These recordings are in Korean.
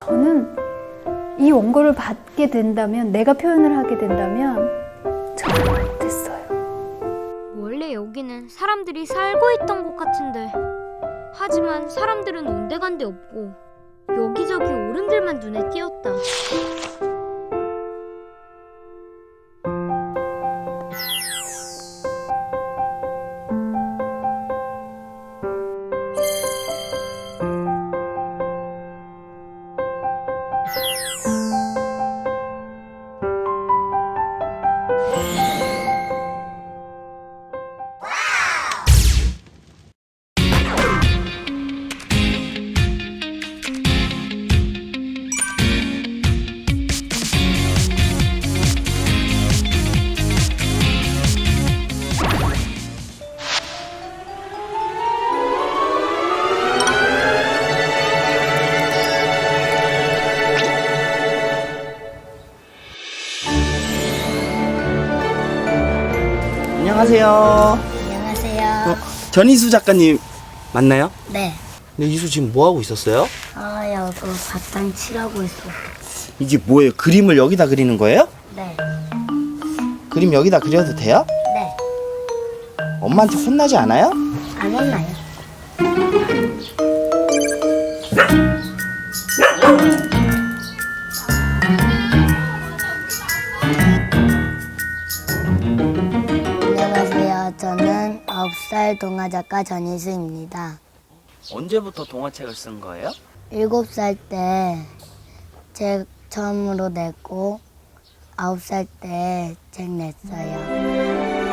저는 이 원고를 받게 된다면, 내가 표현을 하게 된다면 저는 됐어요. 원래 여기는 사람들이 살고 있던 곳 같은데, 하지만 사람들은 온데간데 없고 여기저기 오름들만 눈에 띄었다. 안녕하세요. 안녕하세요. 전희수 작가님 맞나요? 네. 근데 희수 지금 뭐 하고 있었어요? 여기 바탕 칠하고 있어. 이게 뭐예요? 그림을 여기다 그리는 거예요? 네. 그림 여기다 그려도 돼요? 네. 엄마한테 혼나지 않아요? 안 혼나요. 안녕하세요. 저는 9살 동화작가 전희수입니다. 언제부터 동화책을 쓴 거예요? 7살 때 책 처음으로 냈고 9살 때 책 냈어요.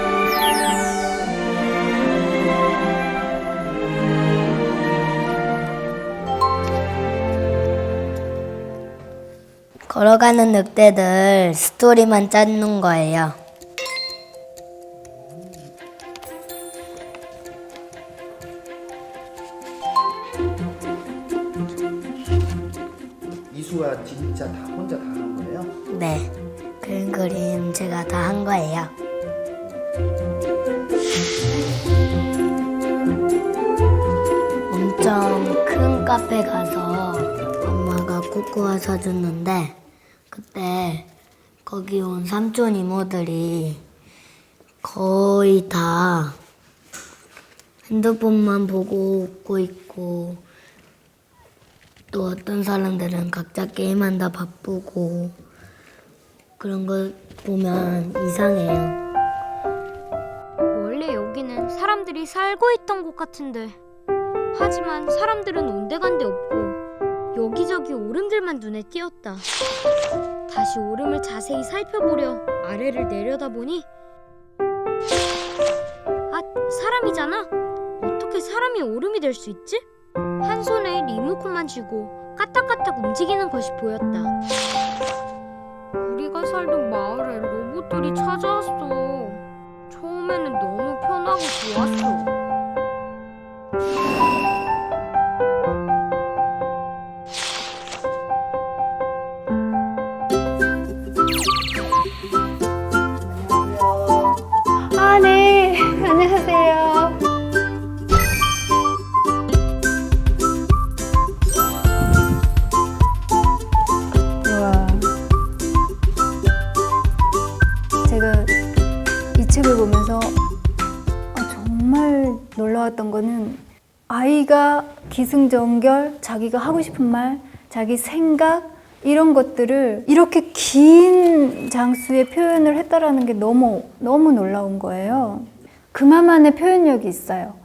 걸어가는 늑대들 스토리만 짜는 거예요. 이수가 진짜 다 혼자 다 한 거예요? 네, 그림 제가 다 한 거예요. 엄청 큰 카페 가서 엄마가 코코아 사줬는데, 그때 거기 온 삼촌 이모들이 거의 다 핸드폰만 보고 웃고 있고, 또 어떤 사람들은 각자 게임한다 바쁘고, 그런 걸 보면 이상해요. 원래 여기는 사람들이 살고 있던 곳 같은데, 하지만 사람들은 온데간데 없고 여기저기 오름들만 눈에 띄었다. 다시 오름을 자세히 살펴보려 아래를 내려다보니, 사람이잖아? 어떻게 사람이 오름이 될 수 있지? 한 손에 리모컨만 쥐고 까딱까딱 움직이는 것이 보였다. 우리가 살던 마을에 로봇들이 찾아왔어. 처음에는 너무 편하고 좋았어. 아, 네. 안녕하세요. 우와. 제가 이 책을 보면서 정말 놀라웠던 거는, 아이가 기승전결 자기가 하고 싶은 말, 자기 생각, 이런 것들을 이렇게 긴 장수의 표현을 했다라는 게 너무 놀라운 거예요. 그만만의 표현력이 있어요.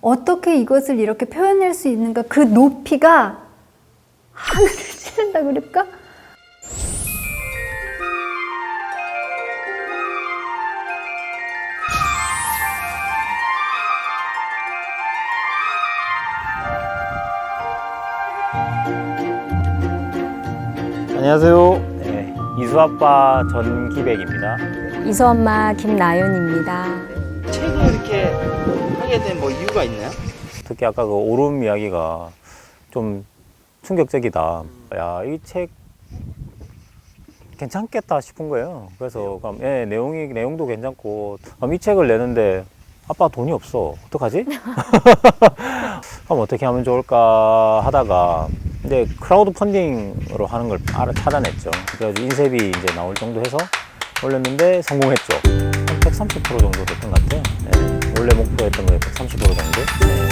어떻게 이것을 이렇게 표현할 수 있는가, 그 높이가 하늘을 찌른다 그럴까? 안녕하세요. 네, 이수아빠 전기백입니다. 이수엄마 김나윤입니다. 책을 이렇게 하게 된 뭐 이유가 있나요? 특히 아까 그 오름 이야기가 좀 충격적이다. 야, 이 책 괜찮겠다 싶은 거예요. 그래서 그럼 내용도 괜찮고, 그럼 이 책을 내는데 아빠 돈이 없어. 어떡하지? 그럼 어떻게 하면 좋을까 하다가 근데 크라우드 펀딩으로 하는 걸 차단했죠. 그래가지고 인쇄비 이제 나올 정도 해서 올렸는데 성공했죠. 한 130% 정도 됐던 것 같아요. 네. 원래 목표했던 거에 130% 정도. 네.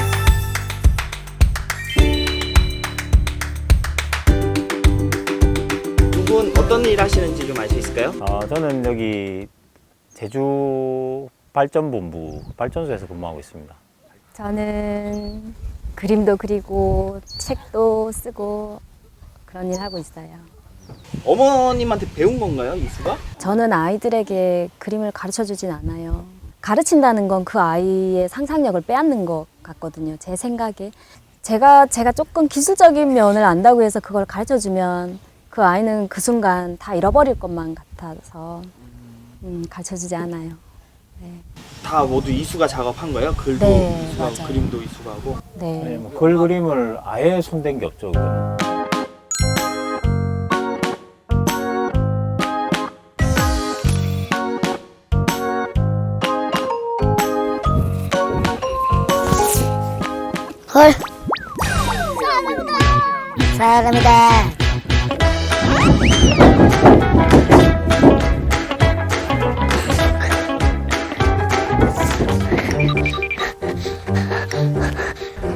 두 분 어떤 일 하시는지 좀 알 수 있을까요? 저는 여기 제주 발전본부 발전소에서 근무하고 있습니다. 저는 그림도 그리고 책도 쓰고 그런 일 하고 있어요. 어머님한테 배운 건가요, 이수가? 저는 아이들에게 그림을 가르쳐 주진 않아요. 가르친다는 건 그 아이의 상상력을 빼앗는 것 같거든요. 제 생각에. 제가 조금 기술적인 면을 안다고 해서 그걸 가르쳐 주면 그 아이는 그 순간 다 잃어버릴 것만 같아서 가르쳐 주지 않아요. 네. 다 모두 이수가 작업한 거예요? 글도 네, 이수가 하고 맞아요. 그림도 이수가 하고. 네. 네, 뭐 글 그림을 아예 손댄 게 없죠. 그거는. 헐. 사랑합니다.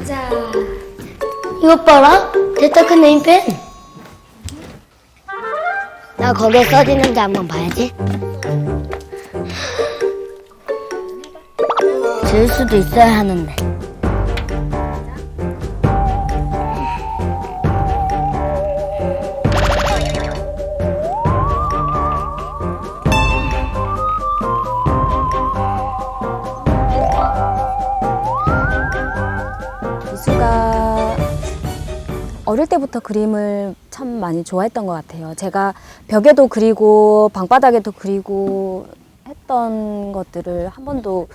자, 이것 봐라. 됐다 큰 네임펜. 나 거기에 써지는지 한번 봐야지. 지울 수도 있어야 하는데. 이수가 어릴 때부터 그림을 참 많이 좋아했던 것 같아요. 제가 벽에도 그리고 방바닥에도 그리고 했던 것들을 한 번도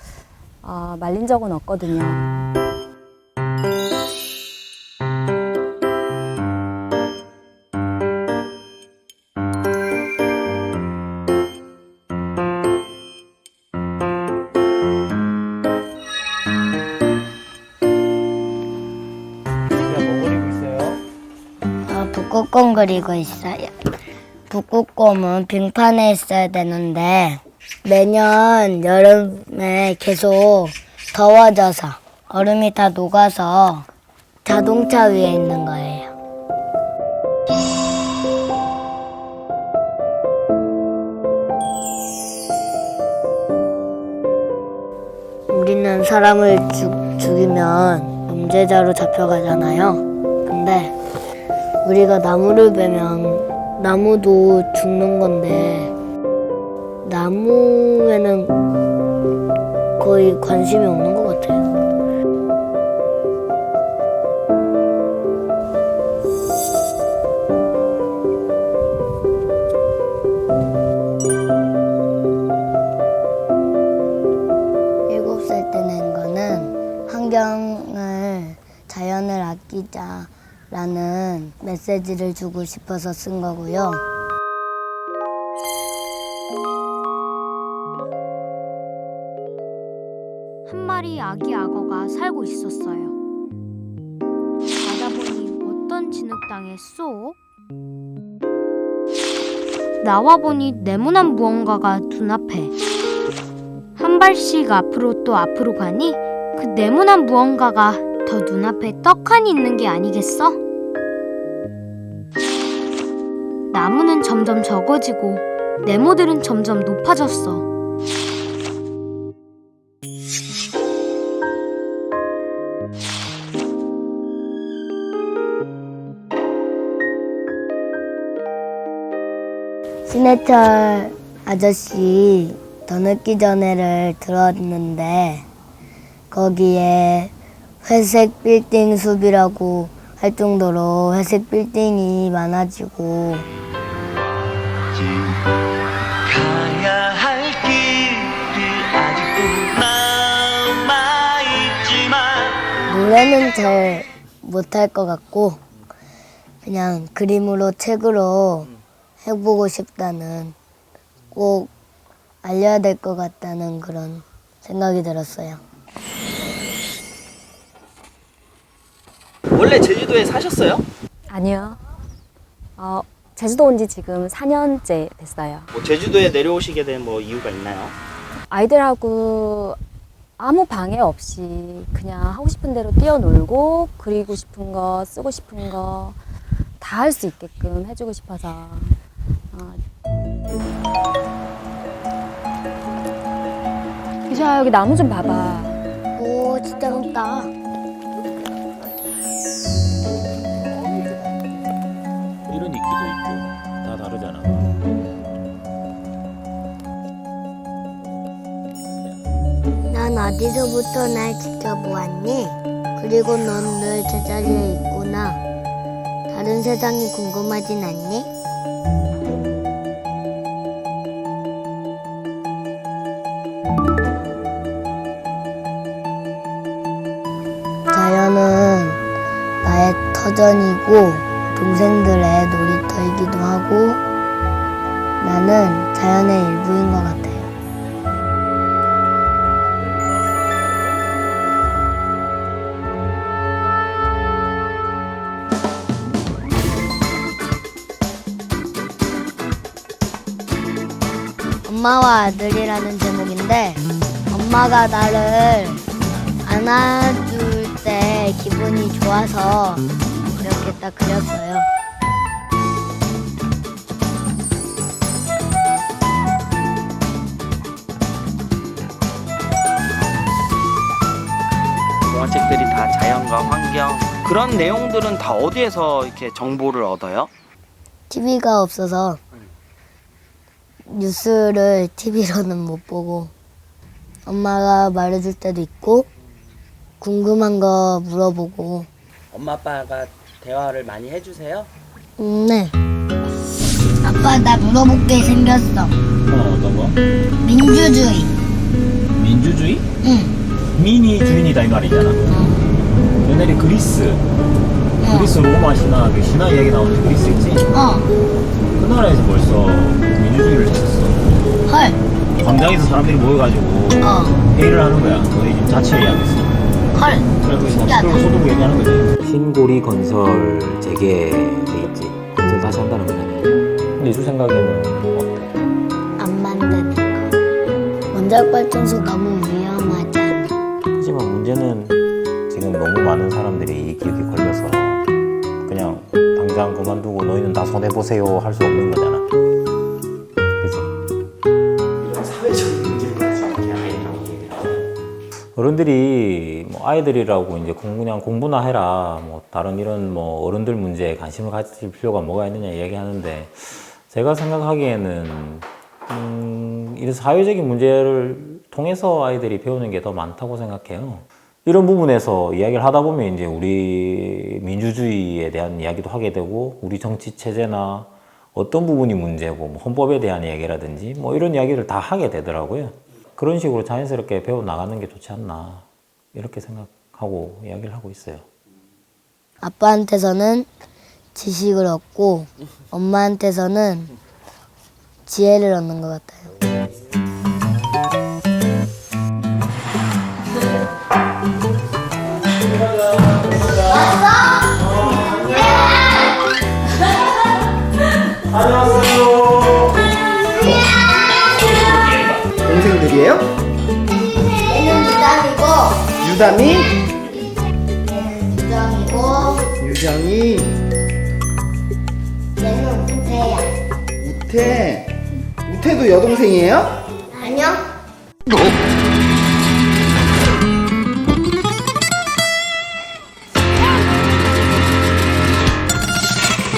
말린 적은 없거든요. 그냥 뭐 그리고 있어요? 북극곰 그리고 있어요. 북극곰은 빙판에 있어야 되는데 매년 여름에 계속 더워져서 얼음이 다 녹아서 자동차 위에 있는 거예요. 우리는 사람을 죽이면 범죄자로 잡혀가잖아요. 근데 우리가 나무를 베면 나무도 죽는 건데 나무에는 거의 관심이 없는 것 같아요. 일곱 살 때 낸 거는 환경을 자연을 아끼자라는 메시지를 주고 싶어서 쓴 거고요. 한 마리 아기 악어가 살고 있었어요. 가다 보니 어떤 진흙땅에 쏙 나와 보니 네모난 무언가가 눈앞에. 한 발씩 앞으로 또 앞으로 가니 그 네모난 무언가가 더 눈앞에 떡하니 있는 게 아니겠어? 나무는 점점 적어지고 네모들은 점점 높아졌어. 신해철 아저씨 더 늦기 전에를 들었는데 거기에 회색 빌딩 숲이라고 할 정도로 회색 빌딩이 많아지고 가야 할 길이 아직도 남아있지만 노래는 잘 못할 것 같고 그냥 그림으로 책으로 해보고 싶다는 꼭 알려야 될 것 같다는 그런 생각이 들었어요. 원래 제주도에 사셨어요? 아니요. 제주도 온 지 지금 4년째 됐어요. 뭐 제주도에 내려오시게 된 뭐 이유가 있나요? 아이들하고 아무 방해 없이 그냥 하고 싶은 대로 뛰어놀고 그리고 싶은 거 쓰고 싶은 거 다 할 수 있게끔 해주고 싶어서 기샤 여기 나무 좀 봐봐. 오, 진짜 높다. 이런 이끼도 있고 다 다르잖아. 난 어디서부터 날 지켜보았니? 그리고 넌 늘 제자리에 있구나. 다른 세상이 궁금하진 않니? 자연은 나의 터전이고 동생들의 놀이터이기도 하고 나는 자연의 일부인 것 같아요. 엄마와 아들이라는 제목인데 엄마가 나를 안아줄 때 기분이 좋아서 이렇게 딱 그렸어요. 동화책들이 다 자연과 환경 그런 내용들은 다 어디에서 이렇게 정보를 얻어요? TV가 없어서 뉴스를 TV로는 못 보고 엄마가 말해줄 때도 있고 궁금한 거 물어보고. 엄마 아빠가 대화를 많이 해주세요? 네. 아빠 나 물어볼 게 생겼어. 어떤 거? 민주주의. 민주주의? 응. 민이 주인이다 이 말이잖아. 옛날에 그리스 로마 신화 그 신화 이야기 나오는 그리스 있지? 그 나라에서 벌써 민주주의를 했었어. 헐. 광장에서 사람들이 모여가지고 회의를 하는 거야. 너희 집 자치회 의하겠어. 헐. 그래서 신기하다. 소득 얘기하는 거지. 신고리 건설 재개되겠지. 건설 다시 한다는 거잖아. 근데 주 생각에는 어때? 안 만드는 거. 원자력발전소 너무 위험하지 않아? 하지만 문제는 지금 너무 많은 사람들이 이 기억에 걸려서 그냥 당장 그만두고 너희는 다 손해보세요 할 수 없는 거잖아. 그치? 사회적인 문제까지 이렇게 아이들하고 얘기를 하고 어른들이 뭐 아이들이라고 이제 그냥 공부나 해라 뭐 다른 이런 뭐 어른들 문제에 관심을 가질 필요가 뭐가 있느냐 이야기하는데 제가 생각하기에는 이런 사회적인 문제를 통해서 아이들이 배우는 게 더 많다고 생각해요. 이런 부분에서 이야기를 하다 보면 이제 우리 민주주의에 대한 이야기도 하게 되고 우리 정치 체제나 어떤 부분이 문제고 뭐 헌법에 대한 이야기라든지 뭐 이런 이야기를 다 하게 되더라고요. 그런 식으로 자연스럽게 배워 나가는 게 좋지 않나 이렇게 생각하고 이야기를 하고 있어요. 아빠한테서는 지식을 얻고 엄마한테서는 지혜를 얻는 것 같아요. 동생들이에요? 얘는 유담이고 유담이, 얘는 유정이고 유정이, 얘는 우태야. 우태도 여동생이에요? 아니요?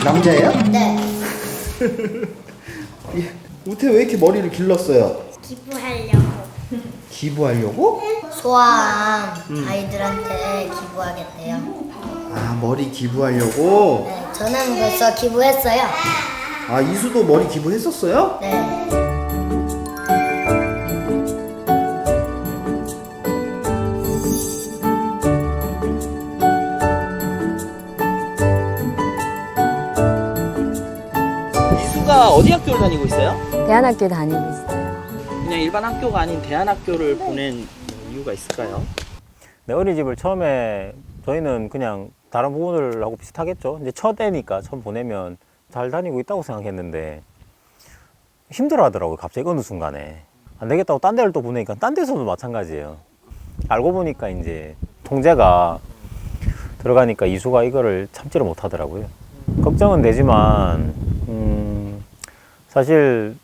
남자예요? 네. 우태 왜 이렇게 머리를 길렀어요? 기부하려고. 기부하려고? 소아암 아이들한테 기부하겠대요. 아, 머리 기부하려고? 네, 저는 벌써 기부했어요. 아, 이수도 머리 기부했었어요? 네. 이수가 어디 학교를 다니고 있어요? 대안학교 다니고 있어요. 그냥 일반 학교가 아닌 대안학교를 보낸 이유가 있을까요? 내 어린이집을 처음에 저희는 그냥 다른 부분들하고 비슷하겠죠. 이제 첫 애니까 처음 보내면 잘 다니고 있다고 생각했는데 힘들어 하더라고요. 갑자기 어느 순간에. 안 되겠다고 딴 데를 또 보내니까 딴 데서도 마찬가지예요. 알고 보니까 이제 통제가 들어가니까 이수가 이거를 참지를 못하더라고요. 걱정은 되지만 사실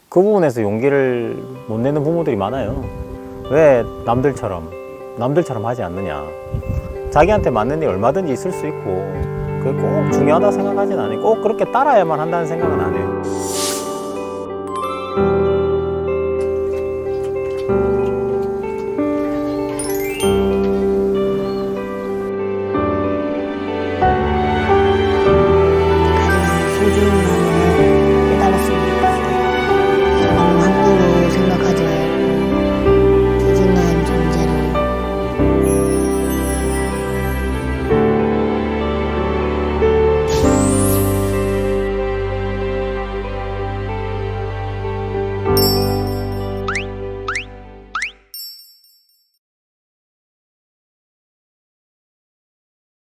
그 부분에서 용기를 못 내는 부모들이 많아요. 왜 남들처럼 하지 않느냐. 자기한테 맞는 일 얼마든지 있을 수 있고 그게 꼭 중요하다 생각하진 않아요. 꼭 그렇게 따라야만 한다는 생각은 안 해요.